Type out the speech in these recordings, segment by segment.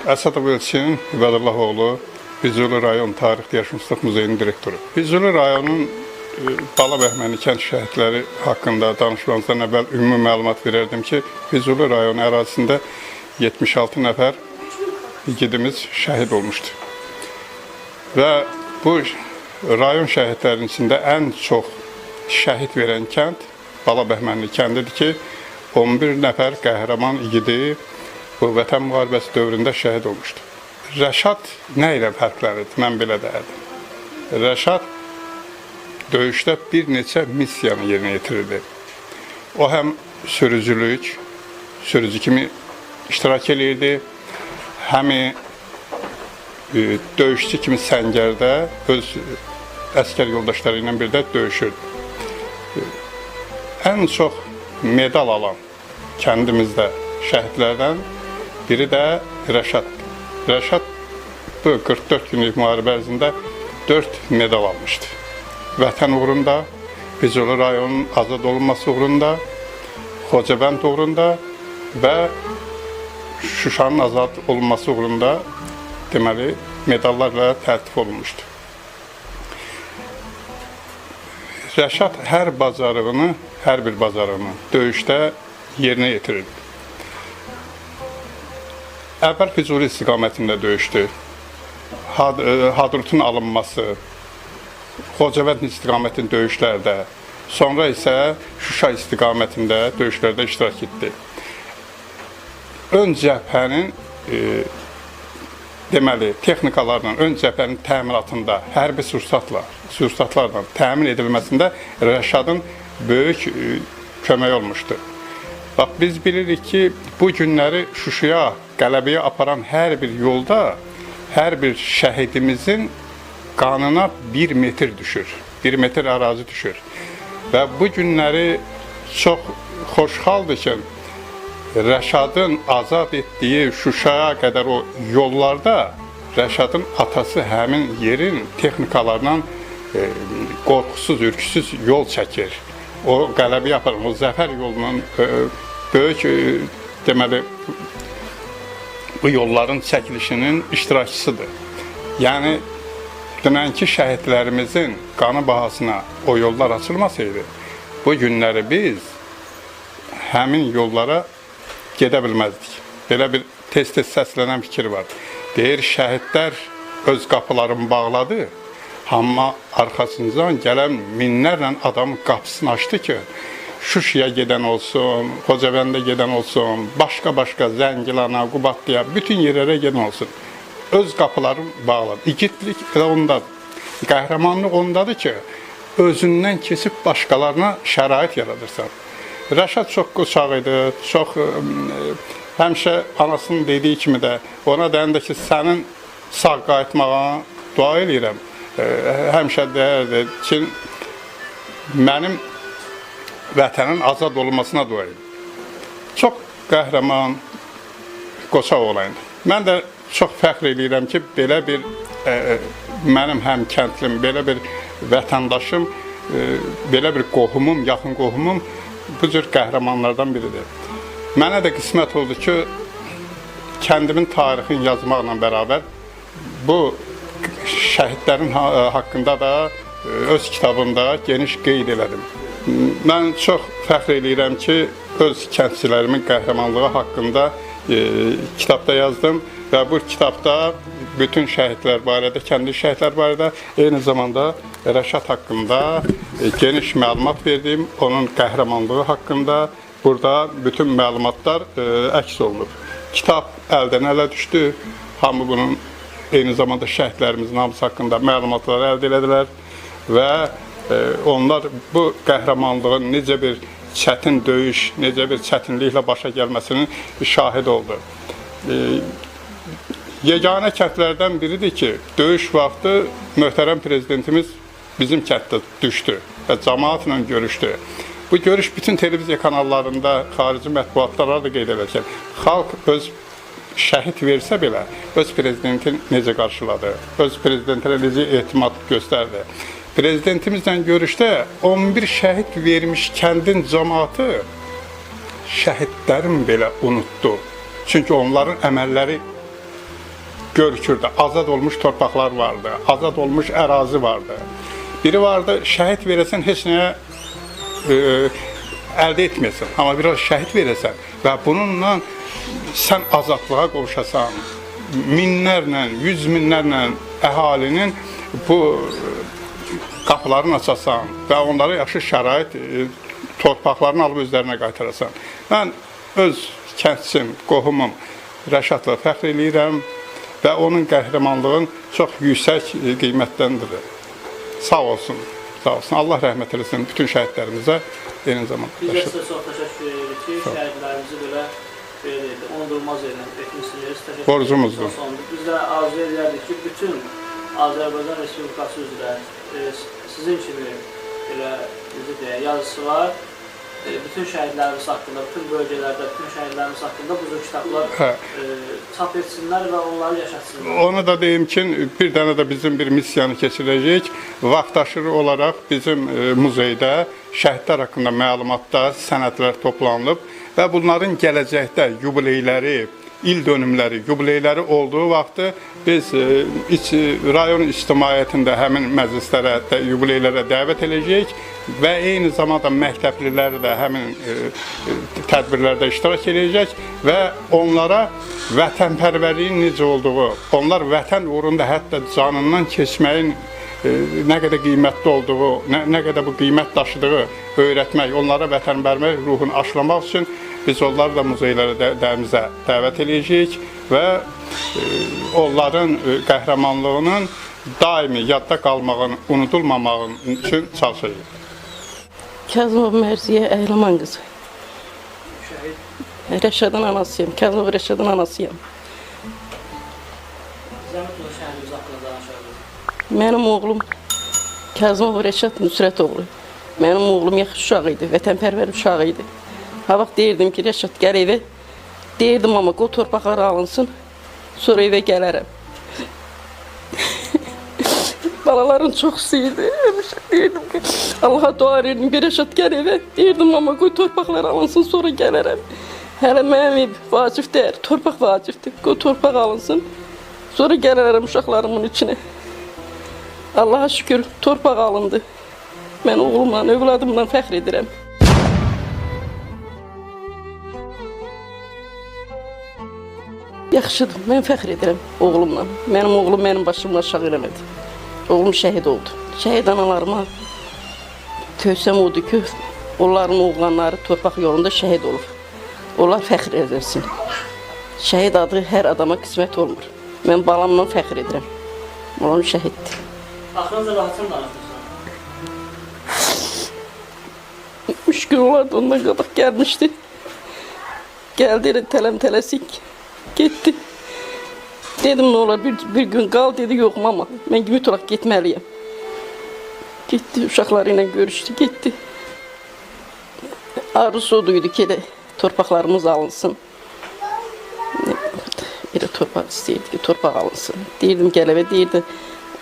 Əsədov Elçin İbadullahoğlu, Füzuli rayon Tarix Yaşamışlıq Muzeyinin direktoru. Füzuli rayonun Bala Bəhmənli kənd şəhidləri haqqında danışmamızdan əvvəl ümumi məlumat verərdim ki, Füzuli rayonu ərazisində 76 nəfər igidimiz şəhid olmuşdur. Və bu rayon şəhidlərinin içində ən çox şəhid verən kənd Bala Bəhmənli kəndidir ki, 11 nəfər qəhrəman igidi bu Vətən müharibəsi dövründə şəhid olmuşdur. Rəşad nə ilə fərqlənirdi? Mən belə deyərdim. Rəşad döyüşdə bir neçə missiyanı yerinə yetirirdi. O həm sürücü kimi iştirak edirdi, həm döyüşçü kimi səngərdə öz əskər yoldaşları ilə bir də döyüşürdü. Ən çox medal alan kəndimizdə şəhidlərdən biri də Rəşaddır. Rəşad bu 44 günlük müharibə ərzində 4 medal almışdı. Vətən uğrunda, Füzuli rayonunun azad olunması uğrunda, Xocabənd uğrunda və Şuşanın azad olunması uğrunda deməli medallarla tərtib olunmuşdu. Rəşad hər bir bacarığını döyüşdə yerinə yetirirdi. Əvvəl Füzuli istiqamətində döyüşdü. Hadrutun alınması, Xocabənd istiqamətinin döyüşlərdə, sonra isə Şuşa istiqamətində döyüşlərdə iştirak etdi. Ön cəbhənin deməli, texnikalarla ön cəbhənin təminatında, hərbi sursatlarla təmin edilməsində Rəşadın böyük kömək olmuşdu. Bax, biz bilirik ki, bu günləri Şuşaya, qələbəyə aparan hər bir yolda, hər bir şəhidimizin qanına 1 metr düşür, 1 metr ərazi düşür. Və bu günləri çox xoşxaldır ki, Rəşadın azad etdiyi Şuşaya qədər o yollarda Rəşadın atası həmin yerin texnikalarla qorxusuz, ürksüz yol çəkir. O qələbəyə aparan, o zəfər yolunun böyük deməli bu yolların çəkilişinin iştirakçısıdır. Yəni dünənki şəhidlərimizin qanı bahasına o yollar açılmasaydı, bu günləri biz həmin yollara gedə bilməzdik. Belə bir tez-tez səslənən fikir var. Deyir, şəhidlər öz qapılarını bağladı, amma arxasından gələn minlərlə adamın qapısını açdı ki, Şuşaya gedən olsun, Xocabəndə gedən olsun, başqa Zəngilana, Qubadlıya, bütün yerlərə gedən olsun. Öz qapılarını bağladı. İgidlik də ondadır. Qəhrəmanlıq ondadır ki, özündən keçib başqalarına şərait yaradırsan. Rəşad çox qoçaq idi, çox həmişə anasının dediyi kimi də ona deyəndə ki, sənin sağ qayıtmağa dua edirəm. Həmişə deyərdi ki, mənim vətənin azad olunmasına dua edirəm. Çox qəhrəman, qoçaq olaydı. Mən də çox fəxr edirəm ki, belə bir mənim həm kəndlim, belə bir vətəndaşım, belə bir qohumum, yaxın qohumum bu cür qəhrəmanlardan biridir. Mənə də qismət oldu ki, kəndimin tarixini yazmaqla bərabər bu şəhidlərin haqqında da öz kitabımda geniş qeyd elədim. Mən çox fəxr edirəm ki, öz kəndçilərimin qəhrəmanlığı haqqında kitabda yazdım və bu kitabda bütün şəhidlər barədə, kəndi şəhidlər barədə, eyni zamanda Rəşad haqqında geniş məlumat verdim, onun qəhrəmanlığı haqqında burada bütün məlumatlar əks olunub. Kitab əldən ələ düşdü, hamı bunun eyni zamanda şəhidlərimizin hamısı haqqında məlumatları əldə elədilər və onlar bu qəhrəmanlığın necə bir çətin döyüş, necə bir çətinliklə başa gəlməsinin şahid oldu. Yeganə kəndlərdən biridir ki, döyüş vaxtı möhtərəm prezidentimiz bizim kənddə düşdü və cəmaatla görüşdü. Bu görüş bütün televiziya kanallarında, xarici mətbuatlara da qeyd ediləcək. Xalq öz şəhid versə belə, öz prezidentin necə qarşıladı, öz prezidentinə necə etimad göstərdi. Prezidentimizlə görüşdə 11 şəhid vermiş kəndin cəmaatı şəhidlərin belə unutdu. Çünki onların əməlləri görükürdü. Azad olmuş torpaqlar vardı, azad olmuş ərazi vardı. Biri vardı, şəhid verəsən heç nəyə əldə etməyəsən, amma biraz şəhid verəsən və bununla sən azadlığa qovuşasan, minlərlə, yüz minlərlə əhalinin bu qapılarını açasan və onlara yaxşı şərait, torpaqlarını alıb özlərinə qaytarasan. Mən öz kəndçim, qohumum Rəşadla fəxr eləyirəm və onun qəhrəmanlığın çox yüksək qiymətdəndir. Sağ olsun, sağ olsun. Allah rəhmət eləsin bütün şəhidlərimizə eyni zamanda. Biz də sizə çox təşəkkür edirik ki, şəhidlərimizi belə unudulmaz yerdən etmişsiniz. Borcumuzdur. Biz də arzu edərdik ki, bütün Azərbaycan Respublikası üzrə sizin kimi elə yazısı var. Bütün şəhidlərimiz haqqında, bütün bölgələrdə, bütün şəhidlərimiz haqqında bu kitablar çap etsinlər və onları yaşatsınlar. Onu da deyim ki, bir dənə də bizim bir missiyanı keçirəcəyik. Vaxtaşırı olaraq bizim muzeydə şəhidlər haqqında məlumatlar, sənədlər toplanılıb və bunların gələcəkdə yubileyləri, il dönümləri, yubileyləri olduğu vaxtı biz rayon ictimaiyyətində həmin məclislərə, yubileylərə dəvət edəcəyik və eyni zamanda məktəbliləri də həmin tədbirlərdə iştirak edəcək və onlara vətənpərvərliyin necə olduğu, onlar vətən uğrunda hətta canından keçməyin nə qədər qiymətli olduğu, nə qədər bu qiymət daşıdığı öyrətmək, onlara vətənpərvərlik ruhunu aşılamaq üçün biz onları da muzeylərə dəvət edəcəyik və onların qəhrəmanlığının daimi yadda qalmağını, unudulmamağın üçün çalışacağıq. Kazımov Mərziyə Əhliman qızı. Rəşadın anasıyam, Kazımov Rəşadın anasıyam. Zəhmət olun şəhidimiz haqqında danışardınız. Mənim oğlum Kazımov Rəşad Nüsrətoğlu. Mənim oğlum yaxşı uşaq idi, vətənpərvər uşaq idi. Ha vaxt deyirdim ki, Rəşad gəl evə. Deyirdim, amma o torpaqları alınsın, sonra evə gələrəm. Balaların çox istəyirdi. Həmişə deyirdim ki, Allaha dua edirdim ki, Rəşad gəl evə. Deyirdim, amma qoy torpaqlar alınsın, sonra gələrəm. Hələ mənim ev vacib deyir, torpaq vacibdir. Qoy torpaq alınsın, sonra gələrəm uşaqlarımın içinə. Allaha şükür, torpaq alındı. Mən oğlumla, övladımla fəxr edirəm. Yaxşıdır, mən fəxr edirəm oğlumla. Mənim oğlum mənim başımla aşağı eləmədi. Oğlum şəhid oldu. Şəhid analarıma tövsəm odur ki, onların oğlanları torpaq yolunda şəhid olur. Onlar fəxr edilsin. Şəhid adı hər adama qismət olmur. Mən balamla fəxr edirəm. Oğlum şəhiddir. Axırıncı rahatını danışmışsınız. 3 gün olardı, ondan qabaq gəlmişdi. Gəldi, tələm-tələsik. Getdi. Dedim, nə olar, bir gün qal, dedi, yox mama, mən mütləq getməliyəm. Getdi, uşaqları ilə görüşdü, getdi. Arzusu oduydu ki, torpaqlarımız alınsın. Bir torpaq istəyirdi ki, torpaq alınsın. Deyirdim, gəl evə, deyirdi,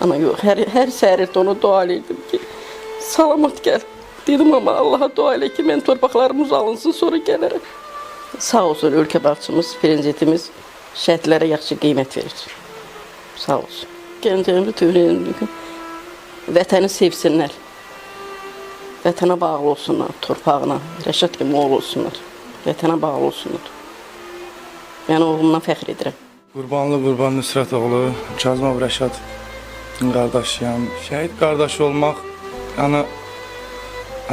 ana yox, hər səhərdə onu dua edirdim ki, salamat gəl. Dedim, amma Allaha dua elə ki, mən torpaqlarımız alınsın, sonra gələrəm. Sağ olsun ölkə başçımız, prezidentimiz şəhidlərə yaxşı qiymət verir. Sağ olsun. Gənclərimizi tövsiyə edirəm ki, vətəni sevsinlər. Vətənə bağlı olsunlar, torpağına, Rəşad kimi oğlu olsunlar. Vətənə bağlı olsunlar. Mən oğlumdan fəxr edirəm. Qurban Nüsrətoğlu, Kazımov Rəşad qardaşıyam. Şəhid qardaşı olmaq, yəni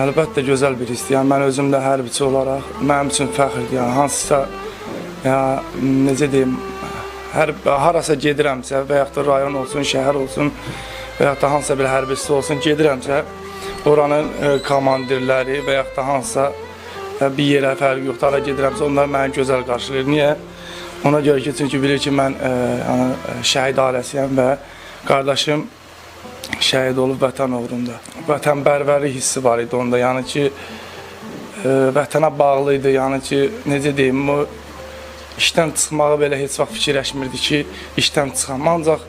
əlbəttə gözəl bir hissdir. Yəni, mən özüm də hərbiçi olaraq mənim üçün fəxrdir. Yəni, hansısa, necə deyim, harasa gedirəmsə və yaxud da rayon olsun, şəhər olsun və yaxud da hansısa bir hərbisi olsun, gedirəmsə, oranın komandirləri və yaxud da hansısa bir yerə fərqi yoxdur, hara gedirəmsə, onlar məni gözəl qarşılayır. Niyə? Ona görə ki, çünki bilir ki, mən şəhid ailəsiyəm və qardaşım şəhid olub vətən uğrunda. Vətənpərvərlik hissi var idi onda, yəni ki, vətənə bağlı idi, yəni ki, necə deyim, o işdən çıxmağı belə heç vaxt fikirləşmirdi ki, işdən çıxam. Ancaq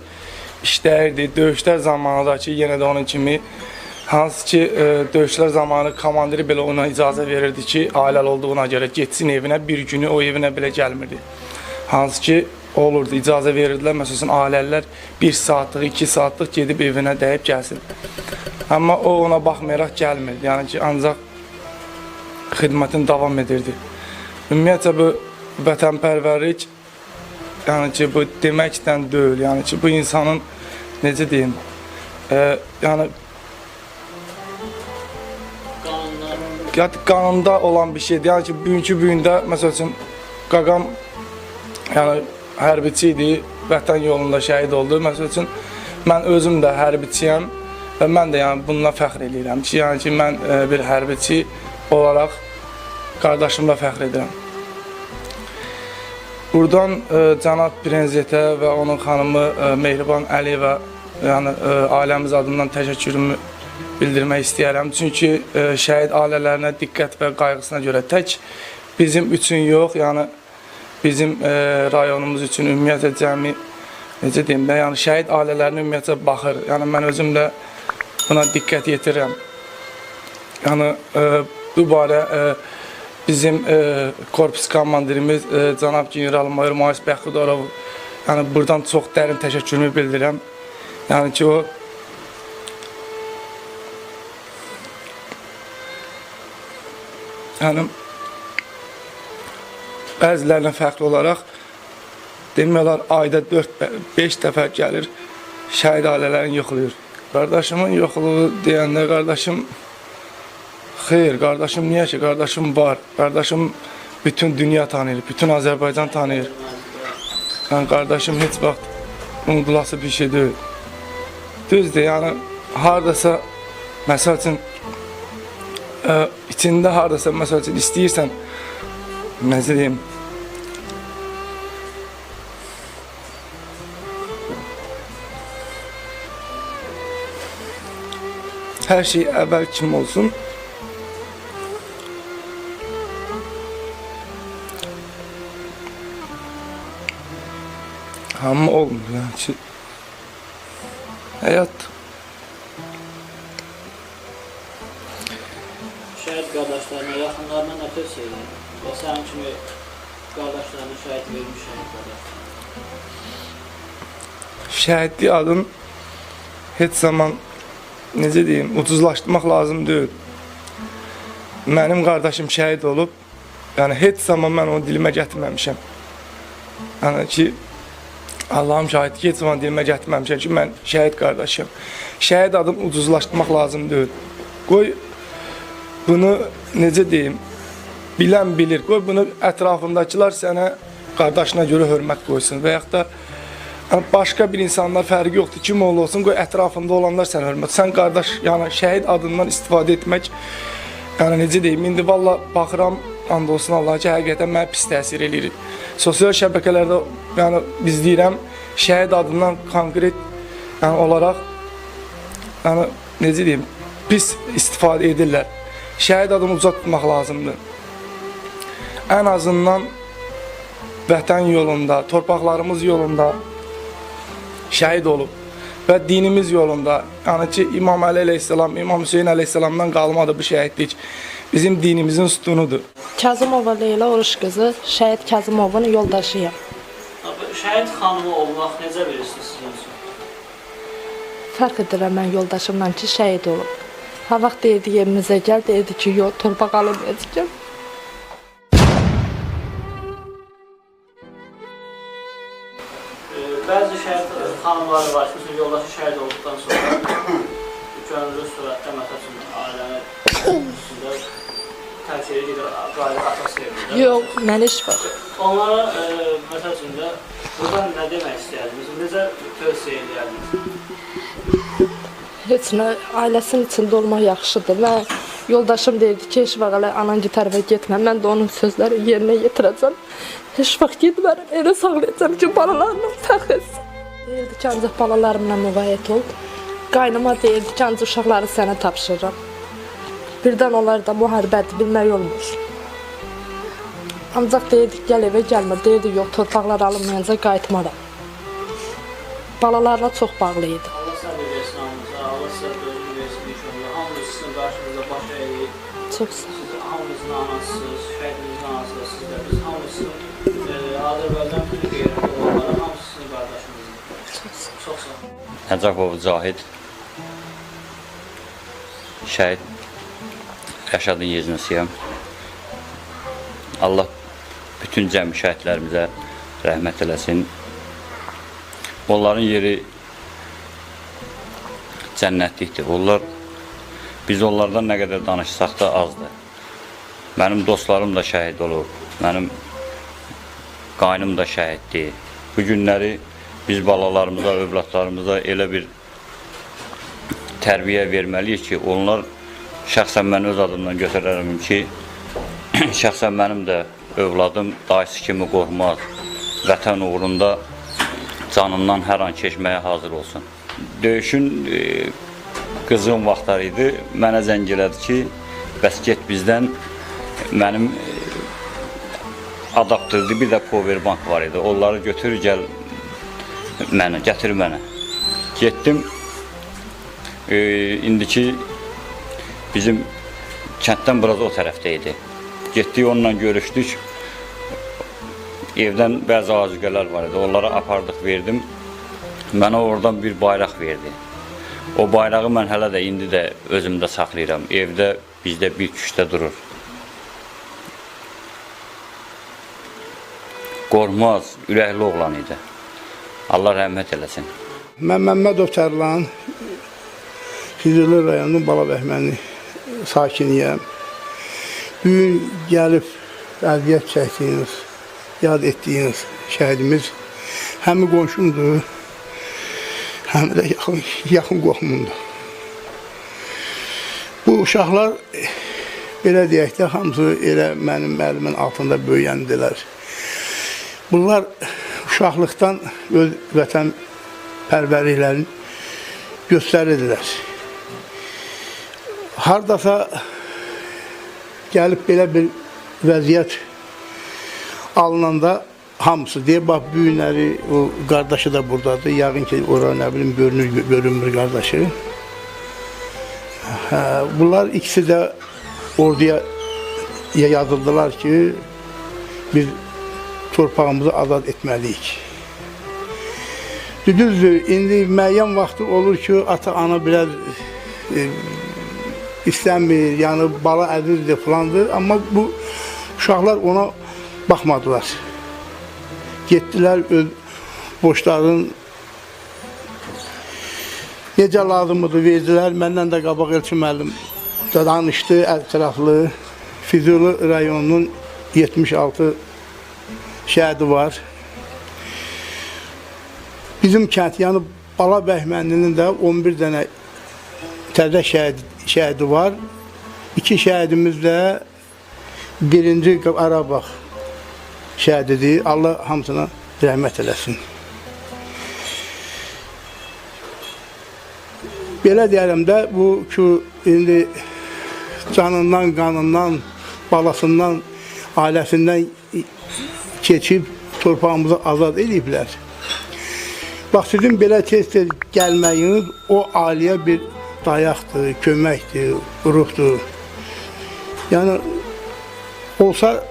işləyirdi, döyüşlər zamanı da ki, yenə də onun kimi, hansı ki, döyüşlər zamanı komandiri belə ona icazə verirdi ki, ailəli olduğuna görə getsin evinə, bir günü o evinə belə gəlmirdi. Hansı ki, olurdu, icazə verirdilər. Məsələn, ailələr 1 saatlıq, 2 saatlıq gedib evinə dəyib gəlsin. Amma o ona baxmayaraq gəlmirdi. Yəni ki, ancaq xidmətin davam edirdi. Ümumiyyətlə bu vətənpərvərlik, yəni ki, bu deməkdən deyil. Yəni ki, bu insanın necə deyim, yəni qanunda olan bir şeydir. Yəni ki, bugünkü gündə məsəl üçün qaqam yəni hərbiçi idi, vətən yolunda şəhid oldu. Məsəl üçün mən özüm də hərbiçiyəm və mən də yəni bununla fəxr edirəm ki, yəni ki, mən bir hərbiçi olaraq qardaşımla fəxr edirəm. Buradan cənab prezidentə və onun xanımı Mehriban Əliyevə, yəni ailəmiz adından təşəkkürümü bildirmək istəyərəm. Çünki şəhid ailələrinə diqqət və qayğısına görə tək bizim üçün yox, yəni bizim rayonumuz üçün ümumiyyətlə cəmi, necə deyim də, yəni şəhid ailələrinə ümumiyyətlə baxır. Yəni mən özüm də buna diqqət yetirirəm. Yəni bu barə bizim korpus komandirimiz cənab general mayor Mayis Bəxtudorov, yəni buradan çox dərin təşəkkürümü bildirirəm. Yəni ki, o yəni bəzilərinə fərqli olaraq demək olar ayda 4-5 dəfə gəlir şəhid ailələrini yoxlayır. Qardaşımın yoxluğu deyəndə qardaşım xeyr, qardaşım niyə ki, qardaşım var. Qardaşım bütün dünya tanıyır, bütün Azərbaycan tanıyır. Yəni qardaşım heç vaxt unudulası bir şey deyil. Düzdür, yəni hardasa məsəl üçün içində hardasa məsəl üçün istəyirsən, necə deyim, hər şey əvvəl kim olsun, amma olmuyor, yəni ki, həyat. Şəhid qardaşlarına, yaxınlarına nə tövsiyə edir? Və sənin kimi qardaşlarına şəhid vermiş şəhid qardaşlarına. Şəhidlik adın heç zaman, necə deyim, ucuzlaşdırmaq lazım deyil. Mənim qardaşım şəhid olub, yəni heç zaman mən onu dilimə gətirməmişəm. Yəni ki, Allahım şahid ki, heç zaman dilimə gətirməmişəm ki, mən şəhid qardaşım. Şəhid adını ucuzlaşdırmaq lazım deyil. Qoy bunu, necə deyim, bilən bilir. Qoy bunu ətrafındakılar sənə qardaşına görə hörmət qoysun və yaxud da başqa bir insanlar fərqi yoxdur. Kim olsun, qoy ətrafında olanlar sənə hörmət. Sən qardaş, yəni şəhid adından istifadə etmək, yəni necə deyim, indi valla baxıram, and olsun Allah ki, həqiqətən mənə pis təsir edir. Sosial şəbəkələrdə yəni izləyirəm, şəhid adından konkret yəni olaraq, yəni necə deyim, pis istifadə edirlər. Şəhid adını uzatmaq lazımdır. Ən azından vətən yolunda, torpaqlarımız yolunda şəhid olub və dinimiz yolunda, yəni ki, İmam Əli əleyhissalam, İmam Hüseyin əleyhissalamdan qalmadı bu şəhidlik. Bizim dinimizin sütunudur. Kazımova Leyla Oruç qızı, şəhid Kazımovun yoldaşıyam. Şəhid xanımı olmaq necə verirsiniz sizin üçün? Fərq edirəm mən yoldaşımla ki, şəhid olub. Ha vaxt deyirdi yerimizə gəl, deyirdi ki, yox, torpaq alınmayacaq. Bəzi şəhid xanımları var, mesela yoldaşı şəhid olduqdan sonra könüllü surətdə məsələn ailəni üstündə təşkil edir, qayıdır atası evində. Yox, mən iş var. Onlara məsələn də buradan nə demək istəyirsiniz? Necə tövsiyə edərdiniz? Heç nə, ailəsinin içində olmaq yaxşıdır. Mən yoldaşım deyirdi ki, heç vaxt elə anan tərəfə getmə. Mən də onun sözləri yerinə yetirəcəm. Heç vaxt getmərəm, elə sağlayacam ki, balalarımla fəxr etsin. Deyirdi ki, ancaq balalarımla müvayət ol. Qaynıma deyirdi ki, ancaq uşaqları sənə tapşırıram. Birdən onlar da müharibədir, bilmək olmur. Ancaq deyirdik, gəl evə gəlmə. Deyirdi, yox, torpaqlar alınmayınca qayıtmaram. Balalarına çox bağlıydı. Allah səbir versin hamımıza, Allah sizə dözüm versin inşallah. Hamımız sizin qarşınızda baş əyik. Çox sağ ol. Siz hamımızın anasısınız, şəhidimizin anasısınız, siz də. Biz hamımızın Azərbaycan Türkiye'nin Onların hamısı sizin qardaşınızdır. Çox sağ olun. Nəcəfov Cahid şəhid Rəşadın yeznəsiyəm. Allah bütün cəmi şəhidlərimizə rəhmət eləsin. Onların yeri cənnətlikdir. Biz onlardan nə qədər danışsaq da azdır. Mənim dostlarım da şəhid olub, mənim qaynım da şəhiddir. Bu günləri biz balalarımıza, övladlarımıza elə bir tərbiyə verməliyik ki, onlar şəxsən mən öz adımdan götürərəm ki, şəxsən mənim də övladım dayısı kimi qorxmaz, vətən uğrunda canından hər an keçməyə hazır olsun. Döyüşün qızğın vaxtları idi, mənə zəng elədi ki, bəs get bizdən, mənim adaptırdı, bir də powerbank var idi, onları götür, gəl mənə, gətir mənə. Getdim, indiki bizim kənddən biraz o tərəfdə idi. Getdik, onunla görüşdük. Evdən bəzi azüqələr var idi, onlara apardıq, verdim. Mənə oradan bir bayraq verdi. O bayrağı mən hələ də indi də özümdə saxlayıram. Evdə bizdə bir küşdə durur. Qorxmaz, ürəkli oğlan idi. Allah rəhmət eləsin. Mən Məmmədov Tərlan, Füzuli rayonunun Balabəhməni sakiniyəm. Bugün gəlib əziyyət çəkdiyiniz, yad etdiyiniz şəhidimiz həm qonşumdur, həm də yaxın qohumumdur. Bu uşaqlar, belə deyək də, hamısı elə mənim əlimin altında böyüyəndilər. Bunlar uşaqlıqdan öz vətən pərvərliklərini göstərirdilər. Hardasa gəlib belə bir vəziyyət alınanda hamısı deyir, bax, büyünləri, o qardaşı da buradadır. Yəqin ki, ora nə bilim, görünmür qardaşı. Bunlar ikisi də orduya yazıldılar ki, biz torpağımızı azad etməliyik. Düzdür, indi müəyyən vaxtı olur ki, ata-ana biraz istənmir, yəni bala əzizdir, falandır. Amma bu uşaqlar ona baxmadılar. Getdilər, öz boşların necə lazımıdır verdilər. Məndən də qabaq Elçin müəllim danışdı, ətraflı. Füzuli rayonunun 76 şəhidi var. Bizim kənd, yəni Balabəhmənlinin də 11 dənə təzə şəhidi var. 2 şəhidimiz də birinci Qarabağ şəhididir. Allah hamısına rəhmət eləsin. Belə deyərəm də, bu ki, indi canından, qanından, balasından, ailəsindən keçib torpağımızı azad ediblər. Bax, sizin belə tez-tez gəlməyiniz o ailəyə bir dayaqdır, köməkdir, ruhdur. Yəni, olsa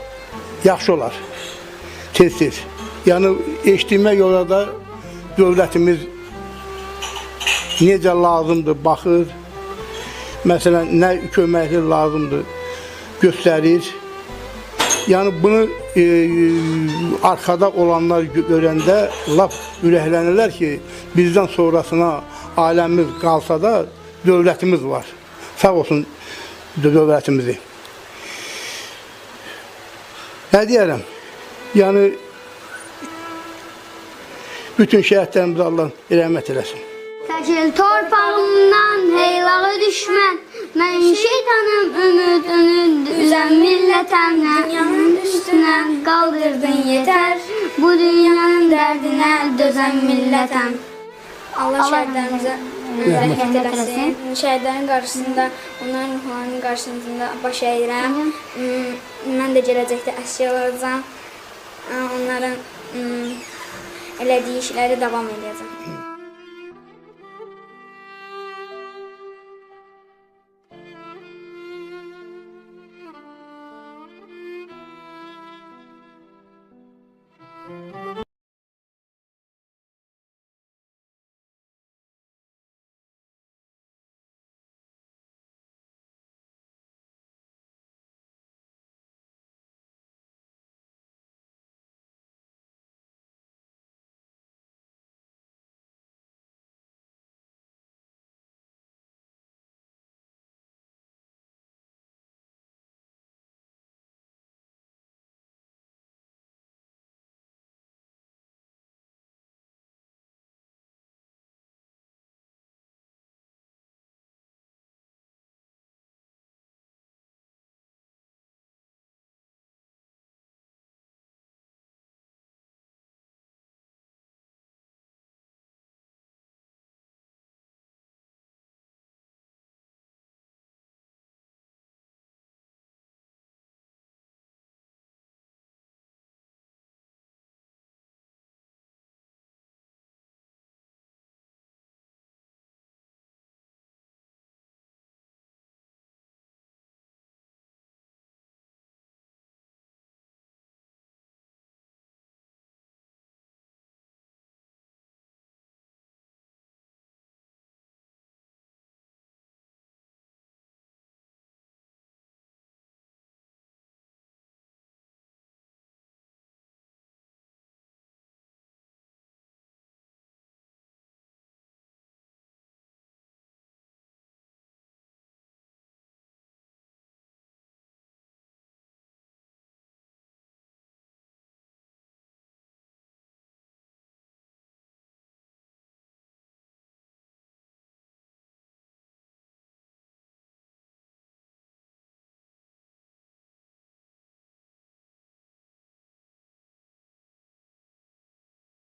yaxşı olar, tez-tez. Yəni, eşitmək olar da dövlətimiz necə lazımdır, baxır. Məsələn, nə köməkli lazımdır, göstərir. Yəni, bunu arkada olanlar görəndə laf ürəklənirlər ki, bizdən sonrasına aləmiz qalsa da dövlətimiz var. Sağ olsun dövlətimizi. Nə deyərəm? Yəni, bütün şəhidlərimizə Allah rəhmət eləsin. Çəkil torpağımdan heylağı düşmən, mən şeytanım ümidini üzən millətimlə. Dünyanın üstünə qaldırdın yetər, bu dünyanın dərdinə dözən millətəm. Allah şəhidlərimizə rəhmət eləsin. Şəhidlərin qarşısında, onların ruhlarının qarşısında baş əyirəm. Mən də gələcəkdə əsgər olacağam. Onların elədiyi işləri davam edəcəm.